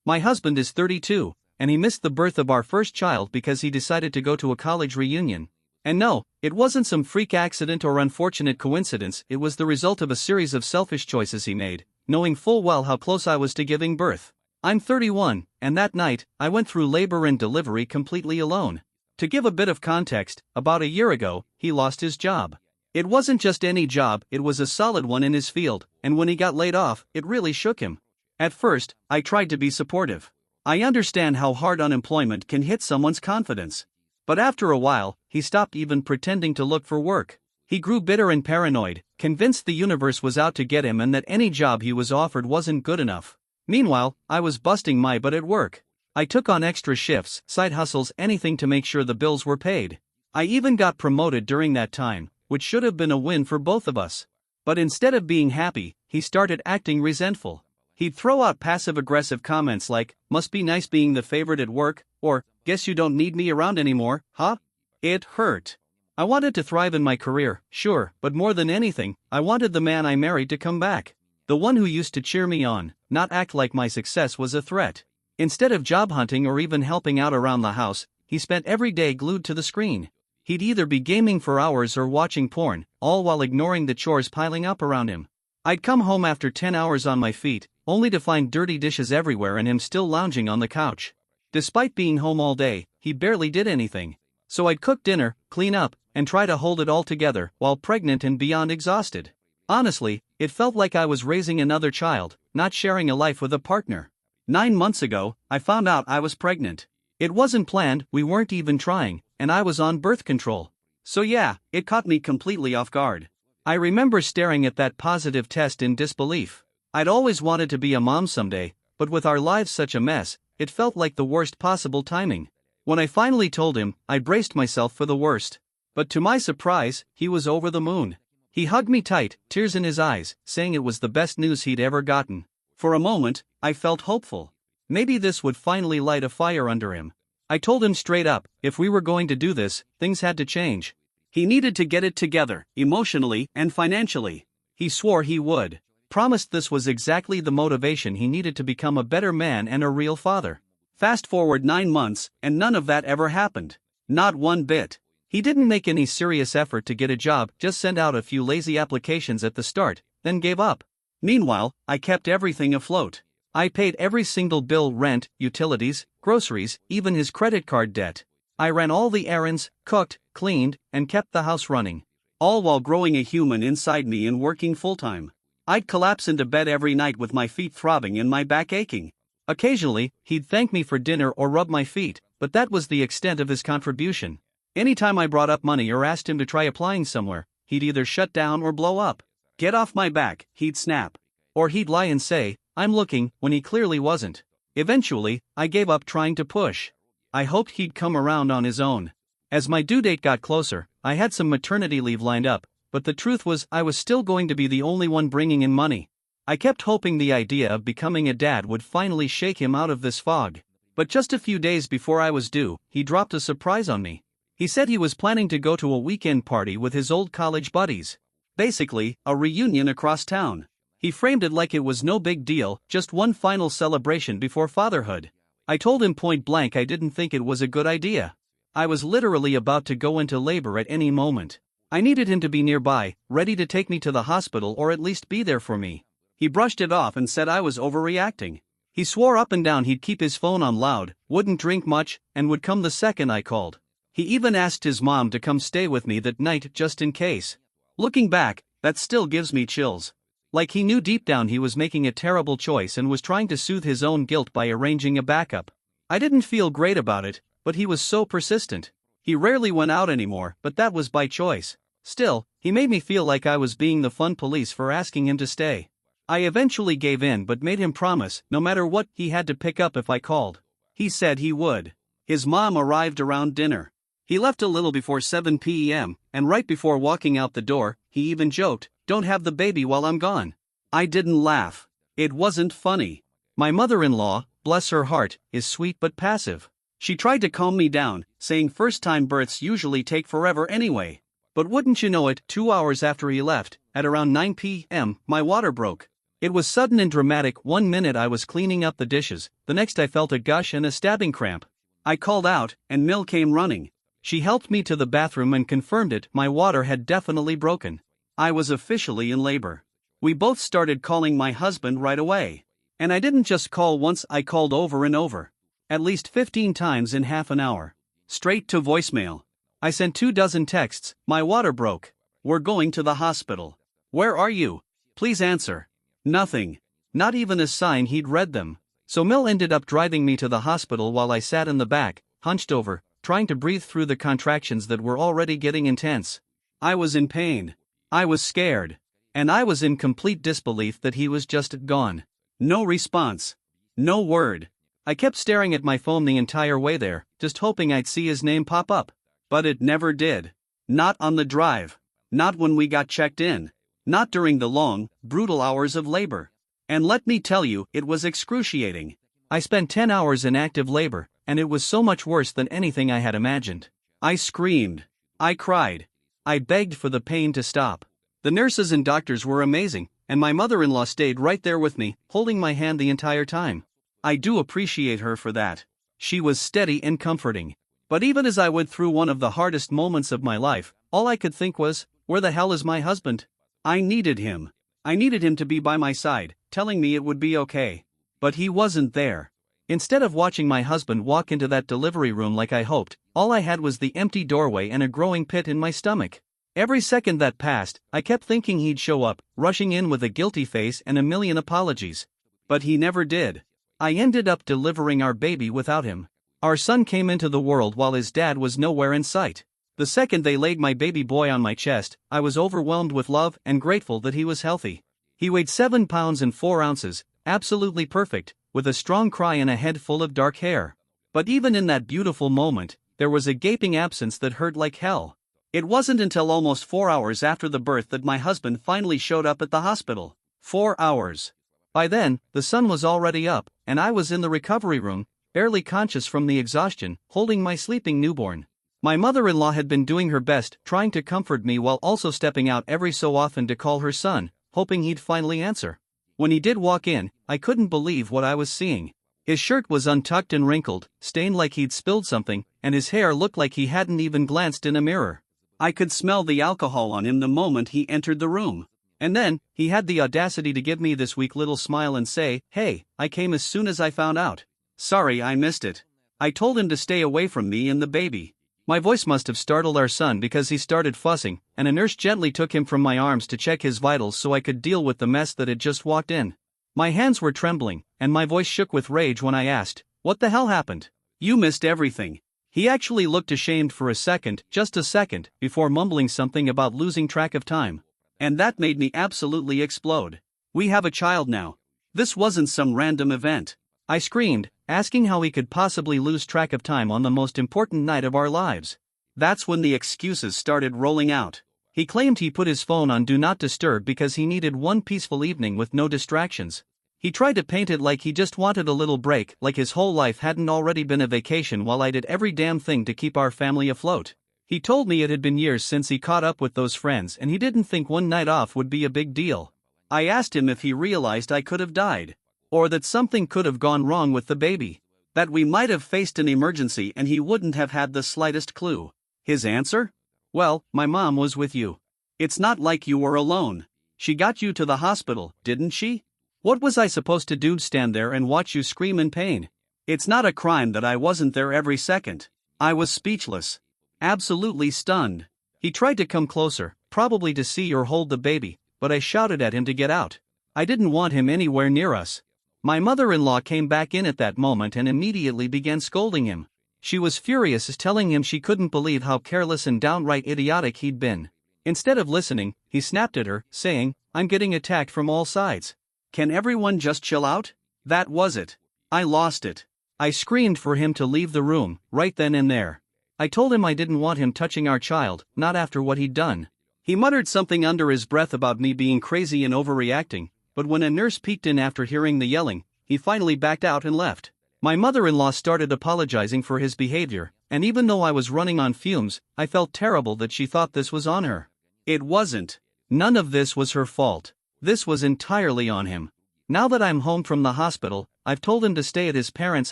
My husband is 32, and he missed the birth of our first child because he decided to go to a college reunion. And no, it wasn't some freak accident or unfortunate coincidence, it was the result of a series of selfish choices he made, knowing full well how close I was to giving birth. I'm 31, and that night, I went through labor and delivery completely alone. To give a bit of context, about a year ago, he lost his job. It wasn't just any job, it was a solid one in his field, and when he got laid off, it really shook him. At first, I tried to be supportive. I understand how hard unemployment can hit someone's confidence. But after a while, he stopped even pretending to look for work. He grew bitter and paranoid, convinced the universe was out to get him and that any job he was offered wasn't good enough. Meanwhile, I was busting my butt at work. I took on extra shifts, side hustles, anything to make sure the bills were paid. I even got promoted during that time, which should have been a win for both of us. But instead of being happy, he started acting resentful. He'd throw out passive-aggressive comments like, "Must be nice being the favorite at work," or, "Guess you don't need me around anymore, huh?" It hurt. I wanted to thrive in my career, sure, but more than anything, I wanted the man I married to come back. The one who used to cheer me on, not act like my success was a threat. Instead of job hunting or even helping out around the house, he spent every day glued to the screen. He'd either be gaming for hours or watching porn, all while ignoring the chores piling up around him. I'd come home after 10 hours on my feet, only to find dirty dishes everywhere and him still lounging on the couch. Despite being home all day, he barely did anything. So I'd cook dinner, clean up, and try to hold it all together, while pregnant and beyond exhausted. Honestly, it felt like I was raising another child, not sharing a life with a partner. 9 months ago, I found out I was pregnant. It wasn't planned, we weren't even trying, and I was on birth control. So yeah, it caught me completely off guard. I remember staring at that positive test in disbelief. I'd always wanted to be a mom someday, but with our lives such a mess, it felt like the worst possible timing. When I finally told him, I braced myself for the worst. But to my surprise, he was over the moon. He hugged me tight, tears in his eyes, saying it was the best news he'd ever gotten. For a moment, I felt hopeful. Maybe this would finally light a fire under him. I told him straight up, if we were going to do this, things had to change. He needed to get it together, emotionally and financially. He swore he would. Promised this was exactly the motivation he needed to become a better man and a real father. Fast forward 9 months, and none of that ever happened. Not one bit. He didn't make any serious effort to get a job, just sent out a few lazy applications at the start, then gave up. Meanwhile, I kept everything afloat. I paid every single bill, rent, utilities, groceries, even his credit card debt. I ran all the errands, cooked, cleaned, and kept the house running. All while growing a human inside me and working full-time. I'd collapse into bed every night with my feet throbbing and my back aching. Occasionally, he'd thank me for dinner or rub my feet, but that was the extent of his contribution. Anytime I brought up money or asked him to try applying somewhere, he'd either shut down or blow up. "Get off my back," he'd snap. Or he'd lie and say, "I'm looking," when he clearly wasn't. Eventually, I gave up trying to push. I hoped he'd come around on his own. As my due date got closer, I had some maternity leave lined up, but the truth was I was still going to be the only one bringing in money. I kept hoping the idea of becoming a dad would finally shake him out of this fog. But just a few days before I was due, he dropped a surprise on me. He said he was planning to go to a weekend party with his old college buddies. Basically, a reunion across town. He framed it like it was no big deal, just one final celebration before fatherhood. I told him point blank I didn't think it was a good idea. I was literally about to go into labor at any moment. I needed him to be nearby, ready to take me to the hospital or at least be there for me. He brushed it off and said I was overreacting. He swore up and down he'd keep his phone on loud, wouldn't drink much, and would come the second I called. He even asked his mom to come stay with me that night just in case. Looking back, that still gives me chills. Like he knew deep down he was making a terrible choice and was trying to soothe his own guilt by arranging a backup. I didn't feel great about it, but he was so persistent. He rarely went out anymore, but that was by choice. Still, he made me feel like I was being the fun police for asking him to stay. I eventually gave in but made him promise, no matter what, he had to pick up if I called. He said he would. His mom arrived around dinner. He left a little before 7 p.m., and right before walking out the door, he even joked, "Don't have the baby while I'm gone." I didn't laugh. It wasn't funny. My mother-in-law, bless her heart, is sweet but passive. She tried to calm me down, saying first-time births usually take forever anyway. But wouldn't you know it, 2 hours after he left, at around 9 p.m., my water broke. It was sudden and dramatic. 1 minute I was cleaning up the dishes, the next I felt a gush and a stabbing cramp. I called out, and Mill came running. She helped me to the bathroom and confirmed it. My water had definitely broken. I was officially in labor. We both started calling my husband right away. And I didn't just call once, I called over and over. At least 15 times in half an hour. Straight to voicemail. I sent 24 texts. My water broke. We're going to the hospital. Where are you? Please answer. Nothing. Not even a sign he'd read them. So Mill ended up driving me to the hospital while I sat in the back, hunched over, trying to breathe through the contractions that were already getting intense. I was in pain. I was scared. And I was in complete disbelief that he was just gone. No response. No word. I kept staring at my phone the entire way there, just hoping I'd see his name pop up. But it never did. Not on the drive. Not when we got checked in. Not during the long, brutal hours of labor. And let me tell you, it was excruciating. I spent 10 hours in active labor, and it was so much worse than anything I had imagined. I screamed. I cried. I begged for the pain to stop. The nurses and doctors were amazing, and my mother-in-law stayed right there with me, holding my hand the entire time. I do appreciate her for that. She was steady and comforting. But even as I went through one of the hardest moments of my life, all I could think was, where the hell is my husband? I needed him. I needed him to be by my side, telling me it would be okay. But he wasn't there. Instead of watching my husband walk into that delivery room like I hoped, all I had was the empty doorway and a growing pit in my stomach. Every second that passed, I kept thinking he'd show up, rushing in with a guilty face and a million apologies. But he never did. I ended up delivering our baby without him. Our son came into the world while his dad was nowhere in sight. The second they laid my baby boy on my chest, I was overwhelmed with love and grateful that he was healthy. He weighed 7 pounds and 4 ounces, absolutely perfect, with a strong cry and a head full of dark hair. But even in that beautiful moment, there was a gaping absence that hurt like hell. It wasn't until almost 4 hours after the birth that my husband finally showed up at the hospital. 4 hours. By then, the sun was already up, and I was in the recovery room, barely conscious from the exhaustion, holding my sleeping newborn. My mother-in-law had been doing her best, trying to comfort me while also stepping out every so often to call her son, hoping he'd finally answer. When he did walk in, I couldn't believe what I was seeing. His shirt was untucked and wrinkled, stained like he'd spilled something, and his hair looked like he hadn't even glanced in a mirror. I could smell the alcohol on him the moment he entered the room. And then, he had the audacity to give me this weak little smile and say, "Hey, I came as soon as I found out. Sorry I missed it. I told him to stay away from me and the baby." My voice must have startled our son because he started fussing, and a nurse gently took him from my arms to check his vitals so I could deal with the mess that had just walked in. My hands were trembling, and my voice shook with rage when I asked, "What the hell happened? You missed everything." He actually looked ashamed for a second, just a second, before mumbling something about losing track of time. And that made me absolutely explode. "We have a child now. This wasn't some random event." I screamed, asking how he could possibly lose track of time on the most important night of our lives. That's when the excuses started rolling out. He claimed he put his phone on Do Not Disturb because he needed one peaceful evening with no distractions. He tried to paint it like he just wanted a little break, like his whole life hadn't already been a vacation while I did every damn thing to keep our family afloat. He told me it had been years since he caught up with those friends and he didn't think one night off would be a big deal. I asked him if he realized I could have died. Or that something could have gone wrong with the baby. That we might have faced an emergency and he wouldn't have had the slightest clue. His answer? "Well, my mom was with you. It's not like you were alone. She got you to the hospital, didn't she? What was I supposed to do, stand there and watch you scream in pain? It's not a crime that I wasn't there every second." I was speechless. Absolutely stunned. He tried to come closer, probably to see or hold the baby, but I shouted at him to get out. I didn't want him anywhere near us. My mother-in-law came back in at that moment and immediately began scolding him. She was furious, telling him she couldn't believe how careless and downright idiotic he'd been. Instead of listening, he snapped at her, saying, "I'm getting attacked from all sides. Can everyone just chill out?" That was it. I lost it. I screamed for him to leave the room, right then and there. I told him I didn't want him touching our child, not after what he'd done. He muttered something under his breath about me being crazy and overreacting. But when a nurse peeked in after hearing the yelling, he finally backed out and left. My mother-in-law started apologizing for his behavior, and even though I was running on fumes, I felt terrible that she thought this was on her. It wasn't. None of this was her fault. This was entirely on him. Now that I'm home from the hospital, I've told him to stay at his parents'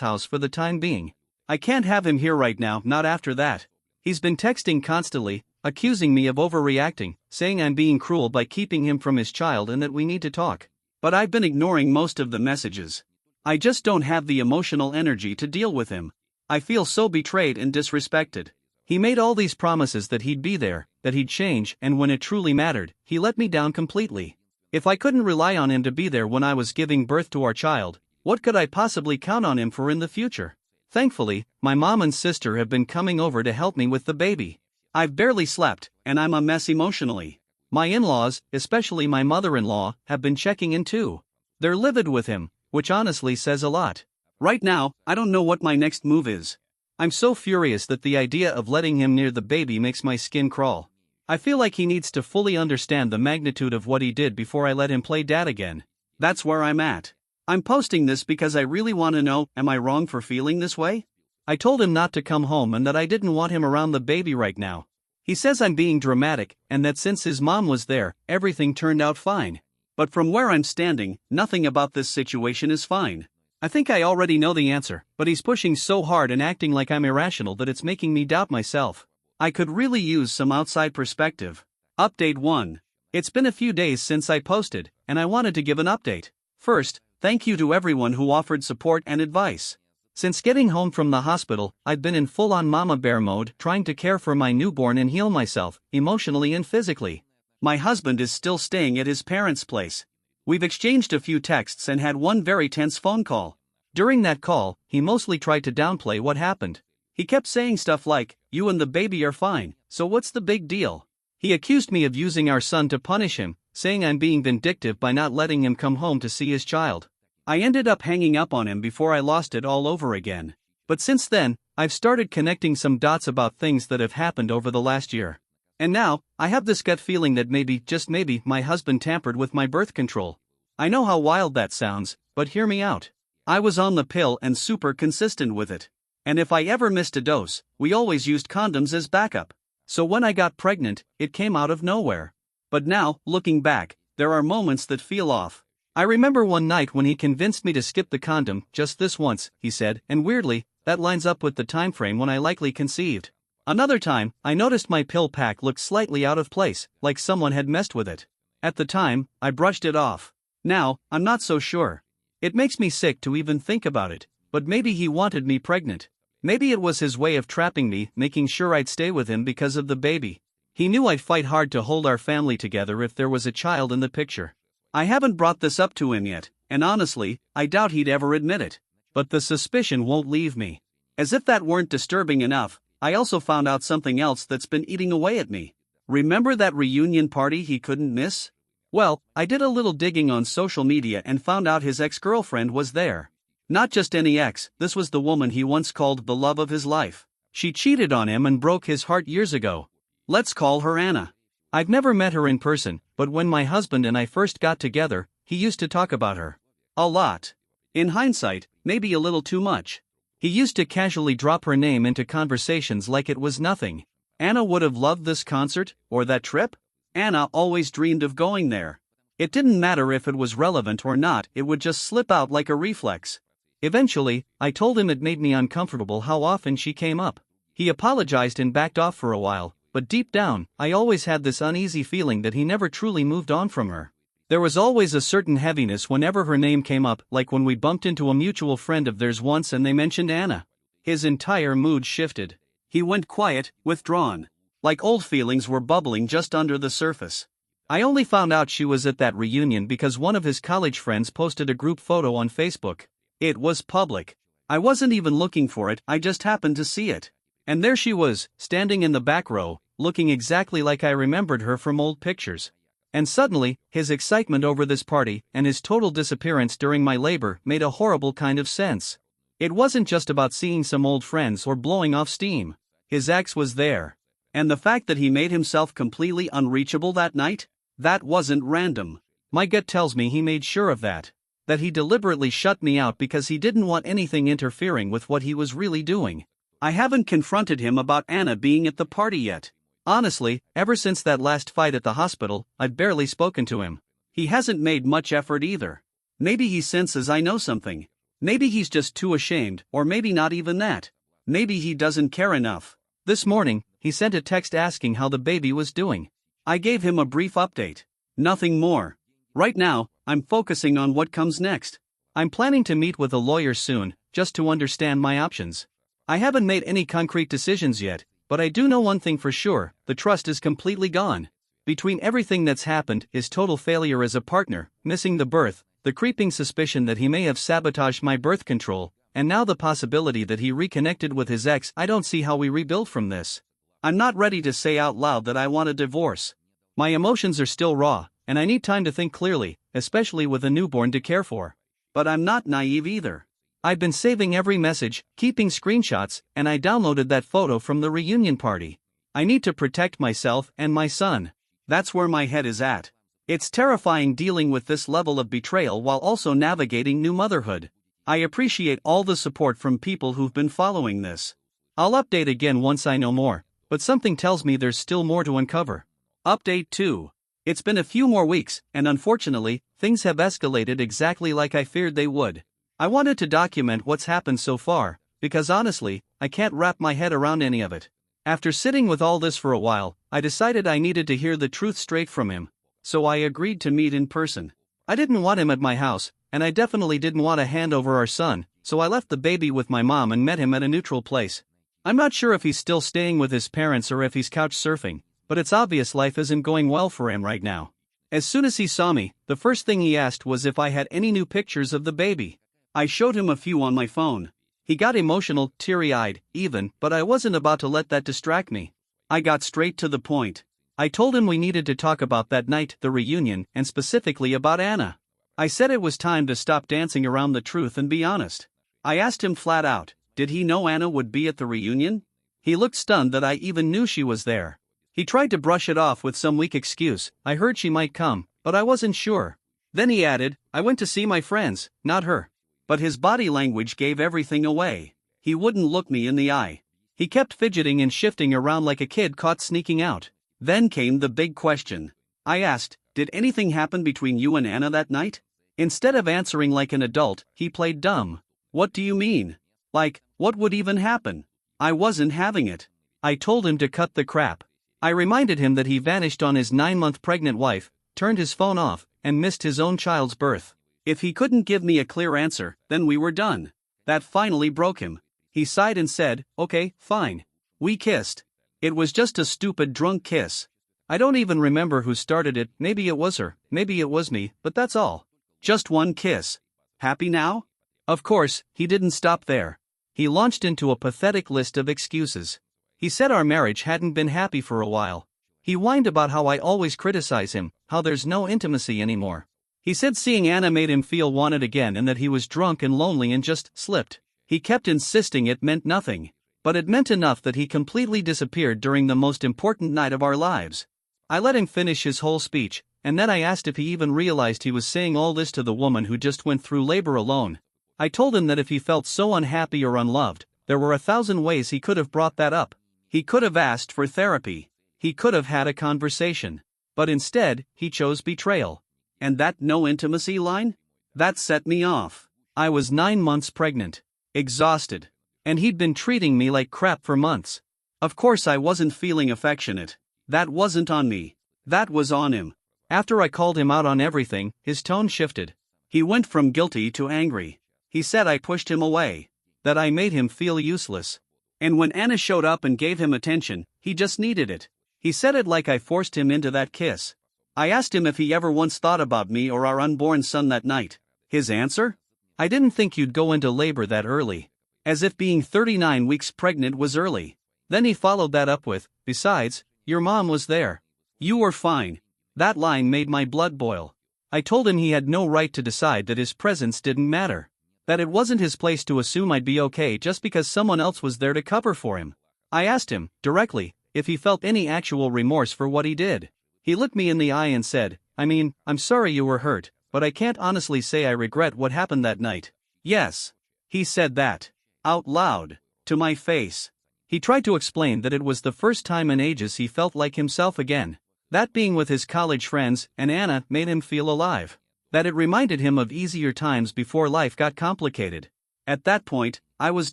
house for the time being. I can't have him here right now, not after that. He's been texting constantly, accusing me of overreacting, saying I'm being cruel by keeping him from his child and that we need to talk. But I've been ignoring most of the messages. I just don't have the emotional energy to deal with him. I feel so betrayed and disrespected. He made all these promises that he'd be there, that he'd change, and when it truly mattered, he let me down completely. If I couldn't rely on him to be there when I was giving birth to our child, what could I possibly count on him for in the future? Thankfully, my mom and sister have been coming over to help me with the baby. I've barely slept, and I'm a mess emotionally. My in-laws, especially my mother-in-law, have been checking in too. They're livid with him, which honestly says a lot. Right now, I don't know what my next move is. I'm so furious that the idea of letting him near the baby makes my skin crawl. I feel like he needs to fully understand the magnitude of what he did before I let him play dad again. That's where I'm at. I'm posting this because I really want to know, am I wrong for feeling this way? I told him not to come home and that I didn't want him around the baby right now. He says I'm being dramatic and that since his mom was there, everything turned out fine. But from where I'm standing, nothing about this situation is fine. I think I already know the answer, but he's pushing so hard and acting like I'm irrational that it's making me doubt myself. I could really use some outside perspective. Update 1. It's been a few days since I posted, and I wanted to give an update. First, thank you to everyone who offered support and advice. Since getting home from the hospital, I've been in full-on mama bear mode, trying to care for my newborn and heal myself, emotionally and physically. My husband is still staying at his parents' place. We've exchanged a few texts and had one very tense phone call. During that call, he mostly tried to downplay what happened. He kept saying stuff like, "You and the baby are fine, so what's the big deal?" He accused me of using our son to punish him, saying I'm being vindictive by not letting him come home to see his child. I ended up hanging up on him before I lost it all over again. But since then, I've started connecting some dots about things that have happened over the last year. And now, I have this gut feeling that maybe, just maybe, my husband tampered with my birth control. I know how wild that sounds, but hear me out. I was on the pill and super consistent with it. And if I ever missed a dose, we always used condoms as backup. So when I got pregnant, it came out of nowhere. But now, looking back, there are moments that feel off. I remember one night when he convinced me to skip the condom, just this once, he said, and weirdly, that lines up with the time frame when I likely conceived. Another time, I noticed my pill pack looked slightly out of place, like someone had messed with it. At the time, I brushed it off. Now, I'm not so sure. It makes me sick to even think about it, but maybe he wanted me pregnant. Maybe it was his way of trapping me, making sure I'd stay with him because of the baby. He knew I'd fight hard to hold our family together if there was a child in the picture. I haven't brought this up to him yet, and honestly, I doubt he'd ever admit it. But the suspicion won't leave me. As if that weren't disturbing enough, I also found out something else that's been eating away at me. Remember that reunion party he couldn't miss? Well, I did a little digging on social media and found out his ex-girlfriend was there. Not just any ex, this was the woman he once called the love of his life. She cheated on him and broke his heart years ago. Let's call her Anna. I've never met her in person, but when my husband and I first got together, he used to talk about her. A lot. In hindsight, maybe a little too much. He used to casually drop her name into conversations like it was nothing. Anna would have loved this concert, or that trip? Anna always dreamed of going there. It didn't matter if it was relevant or not, it would just slip out like a reflex. Eventually, I told him it made me uncomfortable how often she came up. He apologized and backed off for a while, but deep down, I always had this uneasy feeling that he never truly moved on from her. There was always a certain heaviness whenever her name came up, like when we bumped into a mutual friend of theirs once and they mentioned Anna. His entire mood shifted. He went quiet, withdrawn. Like old feelings were bubbling just under the surface. I only found out she was at that reunion because one of his college friends posted a group photo on Facebook. It was public. I wasn't even looking for it, I just happened to see it. And there she was, standing in the back row, looking exactly like I remembered her from old pictures. And suddenly, his excitement over this party and his total disappearance during my labor made a horrible kind of sense. It wasn't just about seeing some old friends or blowing off steam. His ex was there. And the fact that he made himself completely unreachable that night? That wasn't random. My gut tells me he made sure of that. That he deliberately shut me out because he didn't want anything interfering with what he was really doing. I haven't confronted him about Anna being at the party yet. Honestly, ever since that last fight at the hospital, I've barely spoken to him. He hasn't made much effort either. Maybe he senses I know something. Maybe he's just too ashamed, or maybe not even that. Maybe he doesn't care enough. This morning, he sent a text asking how the baby was doing. I gave him a brief update. Nothing more. Right now, I'm focusing on what comes next. I'm planning to meet with a lawyer soon, just to understand my options. I haven't made any concrete decisions yet, but I do know one thing for sure: the trust is completely gone. Between everything that's happened, his total failure as a partner, missing the birth, the creeping suspicion that he may have sabotaged my birth control, and now the possibility that he reconnected with his ex, I don't see how we rebuild from this. I'm not ready to say out loud that I want a divorce. My emotions are still raw, and I need time to think clearly, especially with a newborn to care for. But I'm not naive either. I've been saving every message, keeping screenshots, and I downloaded that photo from the reunion party. I need to protect myself and my son. That's where my head is at. It's terrifying dealing with this level of betrayal while also navigating new motherhood. I appreciate all the support from people who've been following this. I'll update again once I know more, but something tells me there's still more to uncover. Update 2. It's been a few more weeks, and unfortunately, things have escalated exactly like I feared they would. I wanted to document what's happened so far, because honestly, I can't wrap my head around any of it. After sitting with all this for a while, I decided I needed to hear the truth straight from him. So I agreed to meet in person. I didn't want him at my house, and I definitely didn't want to hand over our son, so I left the baby with my mom and met him at a neutral place. I'm not sure if he's still staying with his parents or if he's couch surfing, but it's obvious life isn't going well for him right now. As soon as he saw me, the first thing he asked was if I had any new pictures of the baby. I showed him a few on my phone. He got emotional, teary-eyed, even, but I wasn't about to let that distract me. I got straight to the point. I told him we needed to talk about that night, the reunion, and specifically about Anna. I said it was time to stop dancing around the truth and be honest. I asked him flat out, did he know Anna would be at the reunion? He looked stunned that I even knew she was there. He tried to brush it off with some weak excuse: I heard she might come, but I wasn't sure. Then he added, I went to see my friends, not her. But his body language gave everything away. He wouldn't look me in the eye. He kept fidgeting and shifting around like a kid caught sneaking out. Then came the big question. I asked, did anything happen between you and Anna that night? Instead of answering like an adult, he played dumb. What do you mean? Like, what would even happen? I wasn't having it. I told him to cut the crap. I reminded him that he vanished on his 9-month pregnant wife, turned his phone off, and missed his own child's birth. If he couldn't give me a clear answer, then we were done. That finally broke him. He sighed and said, okay, fine. We kissed. It was just a stupid drunk kiss. I don't even remember who started it. Maybe it was her, maybe it was me, but that's all. Just one kiss. Happy now? Of course, he didn't stop there. He launched into a pathetic list of excuses. He said our marriage hadn't been happy for a while. He whined about how I always criticize him, how there's no intimacy anymore. He said seeing Anna made him feel wanted again and that he was drunk and lonely and just slipped. He kept insisting it meant nothing. But it meant enough that he completely disappeared during the most important night of our lives. I let him finish his whole speech, and then I asked if he even realized he was saying all this to the woman who just went through labor alone. I told him that if he felt so unhappy or unloved, there were 1,000 ways he could have brought that up. He could have asked for therapy. He could have had a conversation. But instead, he chose betrayal. And that no intimacy line? That set me off. I was 9 months pregnant. Exhausted. And he'd been treating me like crap for months. Of course I wasn't feeling affectionate. That wasn't on me. That was on him. After I called him out on everything, his tone shifted. He went from guilty to angry. He said I pushed him away. That I made him feel useless. And when Anna showed up and gave him attention, he just needed it. He said it like I forced him into that kiss. I asked him if he ever once thought about me or our unborn son that night. His answer? I didn't think you'd go into labor that early. As if being 39 weeks pregnant was early. Then he followed that up with, besides, your mom was there. You were fine. That line made my blood boil. I told him he had no right to decide that his presence didn't matter. That it wasn't his place to assume I'd be okay just because someone else was there to cover for him. I asked him, directly, if he felt any actual remorse for what he did. He looked me in the eye and said, I mean, I'm sorry you were hurt, but I can't honestly say I regret what happened that night. Yes. He said that. Out loud. To my face. He tried to explain that it was the first time in ages he felt like himself again. That being with his college friends and Anna made him feel alive. That it reminded him of easier times before life got complicated. At that point, I was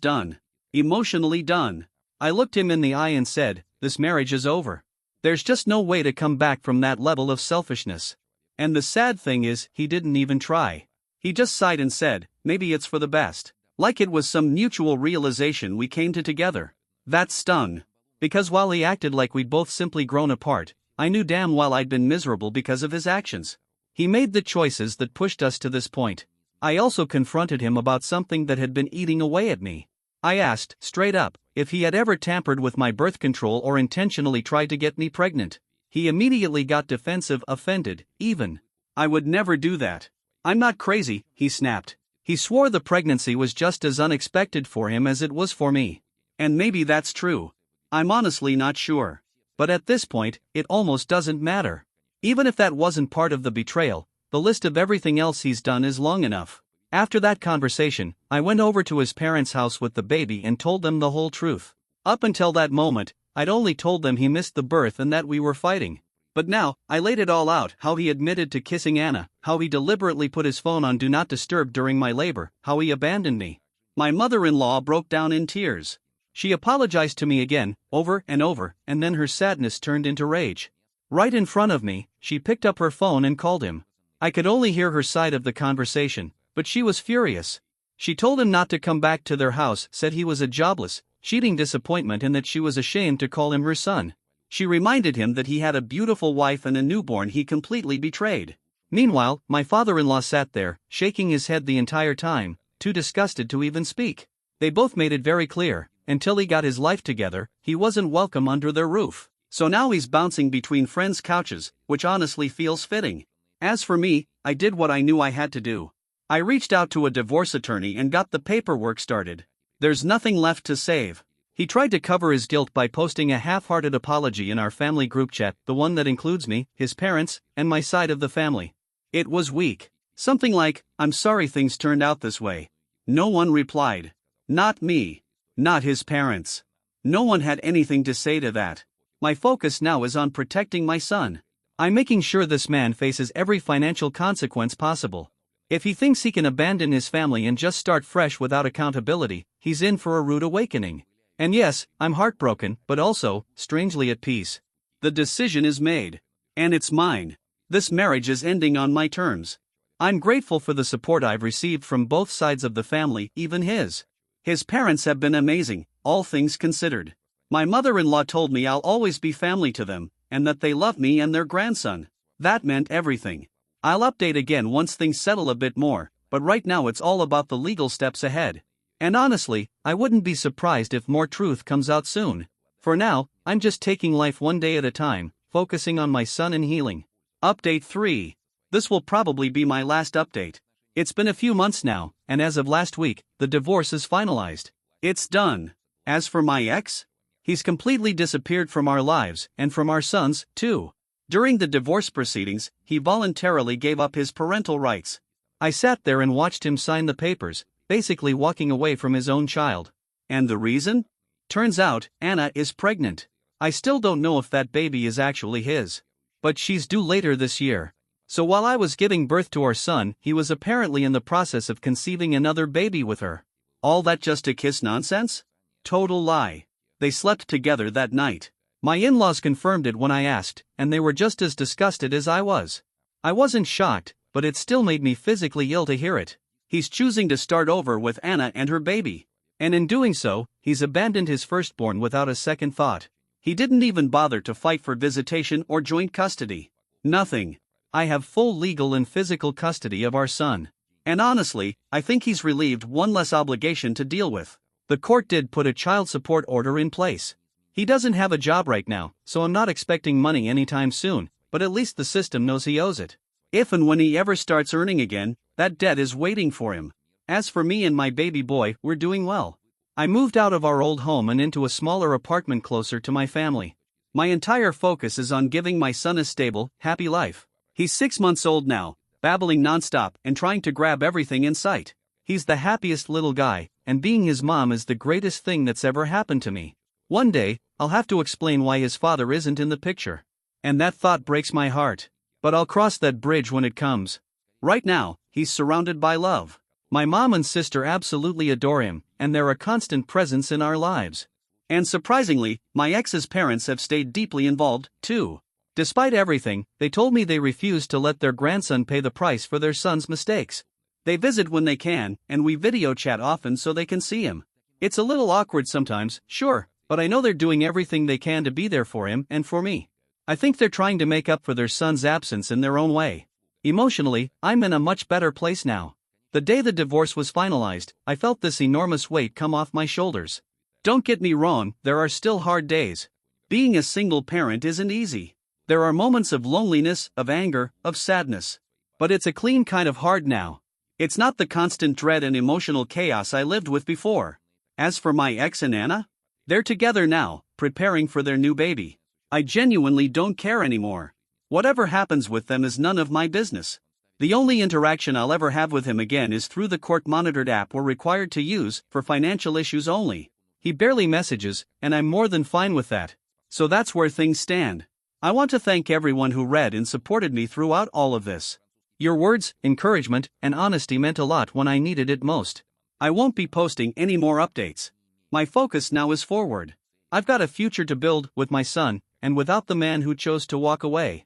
done. Emotionally done. I looked him in the eye and said, "This marriage is over. There's just no way to come back from that level of selfishness." And the sad thing is, he didn't even try. He just sighed and said, "Maybe it's for the best." Like it was some mutual realization we came to together. That stung. Because while he acted like we'd both simply grown apart, I knew damn well I'd been miserable because of his actions. He made the choices that pushed us to this point. I also confronted him about something that had been eating away at me. I asked, straight up, if he had ever tampered with my birth control or intentionally tried to get me pregnant. He immediately got defensive, offended, even. "I would never do that. I'm not crazy," he snapped. He swore the pregnancy was just as unexpected for him as it was for me. And maybe that's true. I'm honestly not sure. But at this point, it almost doesn't matter. Even if that wasn't part of the betrayal, the list of everything else he's done is long enough. After that conversation, I went over to his parents' house with the baby and told them the whole truth. Up until that moment, I'd only told them he missed the birth and that we were fighting. But now, I laid it all out: how he admitted to kissing Anna, how he deliberately put his phone on Do Not Disturb during my labor, how he abandoned me. My mother-in-law broke down in tears. She apologized to me again, over and over, and then her sadness turned into rage. Right in front of me, she picked up her phone and called him. I could only hear her side of the conversation, but she was furious. She told him not to come back to their house, said he was a jobless, cheating disappointment and that she was ashamed to call him her son. She reminded him that he had a beautiful wife and a newborn he completely betrayed. Meanwhile, my father-in-law sat there, shaking his head the entire time, too disgusted to even speak. They both made it very clear, until he got his life together, he wasn't welcome under their roof. So now he's bouncing between friends' couches, which honestly feels fitting. As for me, I did what I knew I had to do. I reached out to a divorce attorney and got the paperwork started. There's nothing left to save. He tried to cover his guilt by posting a half-hearted apology in our family group chat, the one that includes me, his parents, and my side of the family. It was weak. Something like, "I'm sorry things turned out this way." No one replied. Not me. Not his parents. No one had anything to say to that. My focus now is on protecting my son. I'm making sure this man faces every financial consequence possible. If he thinks he can abandon his family and just start fresh without accountability, he's in for a rude awakening. And yes, I'm heartbroken, but also, strangely at peace. The decision is made. And it's mine. This marriage is ending on my terms. I'm grateful for the support I've received from both sides of the family, even his. His parents have been amazing, all things considered. My mother-in-law told me I'll always be family to them, and that they love me and their grandson. That meant everything. I'll update again once things settle a bit more, but right now it's all about the legal steps ahead. And honestly, I wouldn't be surprised if more truth comes out soon. For now, I'm just taking life one day at a time, focusing on my son and healing. Update 3. This will probably be my last update. It's been a few months now, and as of last week, the divorce is finalized. It's done. As for my ex, he's completely disappeared from our lives, and from our sons, too. During the divorce proceedings, he voluntarily gave up his parental rights. I sat there and watched him sign the papers, basically walking away from his own child. And the reason? Turns out, Anna is pregnant. I still don't know if that baby is actually his. But she's due later this year. So while I was giving birth to our son, he was apparently in the process of conceiving another baby with her. All that just to kiss nonsense? Total lie. They slept together that night. My in-laws confirmed it when I asked, and they were just as disgusted as I was. I wasn't shocked, but it still made me physically ill to hear it. He's choosing to start over with Anna and her baby. And in doing so, he's abandoned his firstborn without a second thought. He didn't even bother to fight for visitation or joint custody. Nothing. I have full legal and physical custody of our son. And honestly, I think he's relieved one less obligation to deal with. The court did put a child support order in place. He doesn't have a job right now, so I'm not expecting money anytime soon, but at least the system knows he owes it. If and when he ever starts earning again, that debt is waiting for him. As for me and my baby boy, we're doing well. I moved out of our old home and into a smaller apartment closer to my family. My entire focus is on giving my son a stable, happy life. He's 6 months old now, babbling nonstop and trying to grab everything in sight. He's the happiest little guy, and being his mom is the greatest thing that's ever happened to me. One day, I'll have to explain why his father isn't in the picture. And that thought breaks my heart. But I'll cross that bridge when it comes. Right now, he's surrounded by love. My mom and sister absolutely adore him, and they're a constant presence in our lives. And surprisingly, my ex's parents have stayed deeply involved, too. Despite everything, they told me they refuse to let their grandson pay the price for their son's mistakes. They visit when they can, and we video chat often so they can see him. It's a little awkward sometimes, sure, but I know they're doing everything they can to be there for him and for me. I think they're trying to make up for their son's absence in their own way. Emotionally, I'm in a much better place now. The day the divorce was finalized, I felt this enormous weight come off my shoulders. Don't get me wrong, there are still hard days. Being a single parent isn't easy. There are moments of loneliness, of anger, of sadness. But it's a clean kind of hard now. It's not the constant dread and emotional chaos I lived with before. As for my ex and Anna, they're together now, preparing for their new baby. I genuinely don't care anymore. Whatever happens with them is none of my business. The only interaction I'll ever have with him again is through the court-monitored app we're required to use for financial issues only. He barely messages, and I'm more than fine with that. So that's where things stand. I want to thank everyone who read and supported me throughout all of this. Your words, encouragement, and honesty meant a lot when I needed it most. I won't be posting any more updates. My focus now is forward. I've got a future to build with my son, and without the man who chose to walk away.